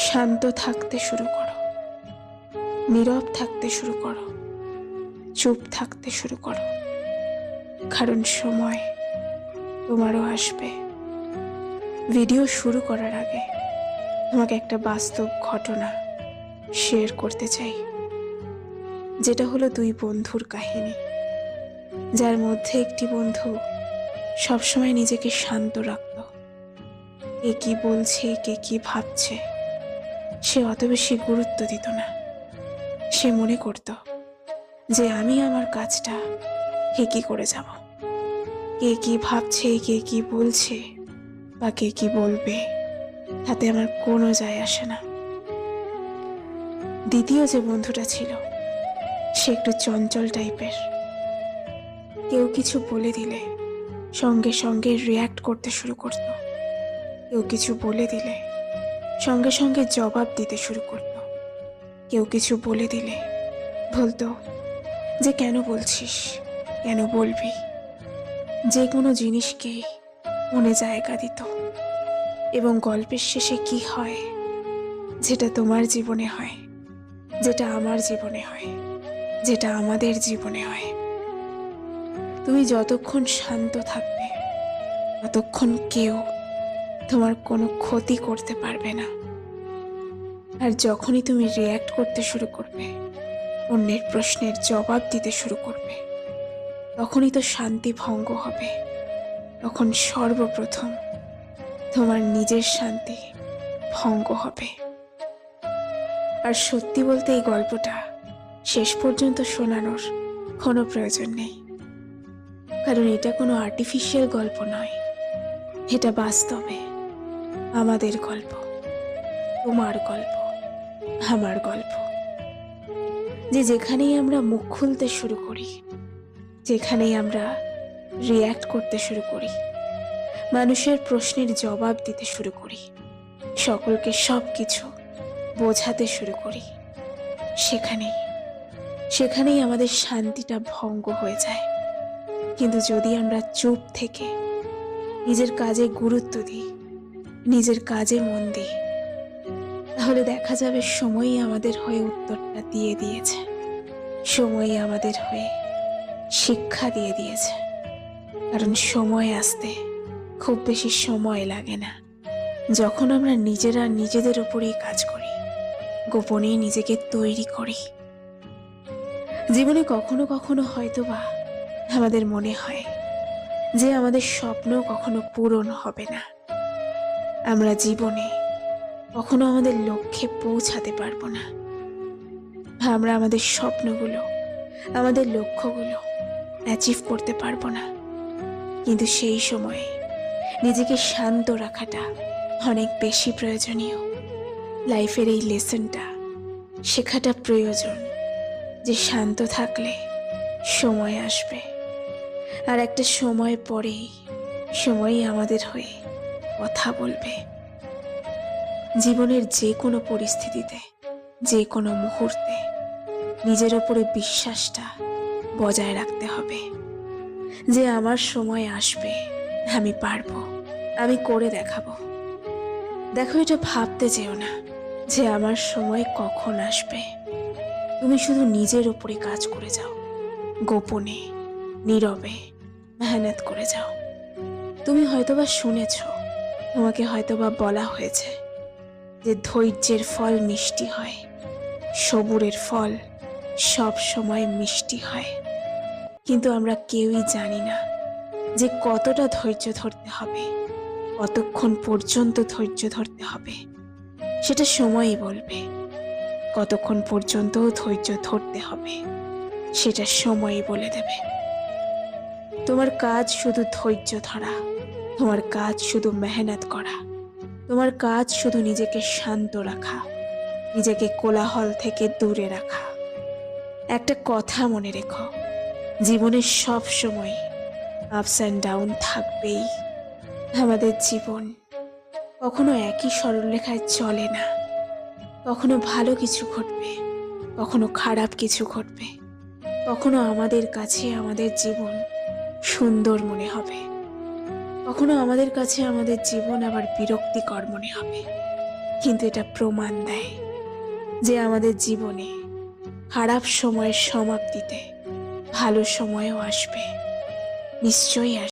শান্ত থাকতে শুরু করো, নীরব থাকতে শুরু করো, চুপ থাকতে শুরু করো। কারণ সময় তোমারও আসবে। ভিডিও শুরু করার আগে তোমাকে একটা বাস্তব ঘটনা শেয়ার করতে চাই, যেটা হলো দুই বন্ধুর কাহিনী, যার মধ্যে একটি বন্ধু সবসময় নিজেকে শান্ত রাখত। কে কি বলছে, কে কি ভাবছে, সে অত বেশি গুরুত্ব দিত না। সে মনে করত যে আমি আমার কাজটা ঠিকই করে যাব। কে কি ভাবছে, কে কি বলছে বা কে কি বলবে, তাতে আমার কোনো যায় আসে না। দ্বিতীয় যে বন্ধুটা ছিল, সে একটু চঞ্চল টাইপের। কেউ কিছু বলে দিলে সঙ্গে সঙ্গে রিয়্যাক্ট করতে শুরু করত। কেউ কিছু বলে দিলে সঙ্গে সঙ্গে জবাব দিতে শুরু করত। কেউ কিছু বলে দিলে বলতো যে কেন বলছিস, কেন বলবি। যে কোনো জিনিসকে মনে জায়গা দিত। এবং গল্পের শেষে কি হয়, যেটা তোমার জীবনে হয়, যেটা আমার জীবনে হয়, যেটা আমাদের জীবনে হয়, তুমি যতক্ষণ শান্ত থাকবে ততক্ষণ কেউ তোমার কোনো ক্ষতি করতে পারবে না। আর যখনই তুমি রিয়্যাক্ট করতে শুরু করবে, অন্যের প্রশ্নের জবাব দিতে শুরু করবে, তখনই তো শান্তি ভঙ্গ হবে। তখন সর্বপ্রথম তোমার নিজের শান্তি ভঙ্গ হবে। আর সত্যি বলতে এই গল্পটা শেষ পর্যন্ত শোনানোর কোনো প্রয়োজন নেই, কারণ এটা কোনো আর্টিফিশিয়াল গল্প নয়। এটা বাস্তবে আমাদের গল্প, তোমার গল্প, আমার গল্প। যেখানেই আমরা মুখ খুলতে শুরু করি, যেখানেই আমরা রিয়্যাক্ট করতে শুরু করি, মানুষের প্রশ্নের জবাব দিতে শুরু করি, সকলকে সবকিছু বোঝাতে শুরু করি, সেখানেই আমাদের শান্তিটা ভঙ্গ হয়ে যায়। কিন্তু যদি আমরা চুপ থেকে নিজের কাজে গুরুত্ব দিই, নিজের কাজে মন দিই, তাহলে দেখা যাবে সময়ই আমাদের হয়ে উত্তরটা দিয়ে দিয়েছে। সময়ই আমাদের হয়ে শিক্ষা দিয়ে দিয়েছে। কারণ সময় আসতে খুব বেশি সময় লাগে না, যখন আমরা নিজেরা নিজেদের উপরেই কাজ করি, গোপনে নিজেকে তৈরি করি। জীবনে কখনো কখনো হয়তোবা আমাদের মনে হয় যে আমাদের স্বপ্ন কখনো পূরণ হবে না। আমরা জীবনে কখনো আমাদের লক্ষ্যে পৌঁছাতে পারবো না। আমরা আমাদের স্বপ্নগুলো, আমাদের লক্ষ্যগুলো অ্যাচিভ করতে পারবো না। কিন্তু সেই সময়ে নিজেকে শান্ত রাখাটা অনেক বেশি প্রয়োজনীয়। লাইফের এই লেসনটা শেখাটা প্রয়োজন যে শান্ত থাকলে সময় আসবে, আর একটা সময় পরেই সময়ই আমাদের হয়ে কথা বলবে। জীবনের যে কোনো পরিস্থিতিতে, যে কোনো মুহূর্তে নিজের ওপরে বিশ্বাসটা বজায় রাখতে হবে যে আমার সময় আসবে, আমি পারবো, আমি করে দেখাবো। দেখো, এটা ভাবতে যেও না যে আমার সময় কখন আসবে। তুমি শুধু নিজের ওপরে কাজ করে যাও, গোপনে, নীরবে মেহনত করে যাও। তুমি হয়তোবা শুনেছ, তোমাকে হয়তোবা বলা হয়েছে যে ধৈর্যের ফল মিষ্টি হয়, সবুরের ফল সব সময় মিষ্টি হয়। কিন্তু আমরা কেউই জানি না যে কতটা ধৈর্য ধরতে হবে, কতক্ষণ পর্যন্ত ধৈর্য ধরতে হবে। সেটা সময়ই বলবে। কতক্ষণ পর্যন্ত ধৈর্য ধরতে হবে সেটা সময়ই বলে দেবে। তোমার কাজ শুধু ধৈর্য ধরা, তোমার কাজ শুধু মেহনত করা, তোমার কাজ শুধু নিজেকে শান্ত রাখা, নিজেকে কোলাহল থেকে দূরে রাখা। একটা কথা মনে রেখো, জীবনের সব সময় আপস অ্যান্ড ডাউন থাকবেই। আমাদের জীবন কখনো একই সরলরেখায় চলে না। কখনো ভালো কিছু ঘটবে, কখনো খারাপ কিছু ঘটবে, কখনো আমাদের কাছে আমাদের জীবন সুন্দর মনে হবে, কখনো আমাদের কাছে আমাদের জীবন আবার বিরক্তিকর মনে হবে, কিন্তু এটা প্রমাণ দেয় যে আমাদের জীবনে খারাপ সময়ের সমাপ্তিতে ভালো সময়ও আসবে, নিশ্চয়ই আসবে।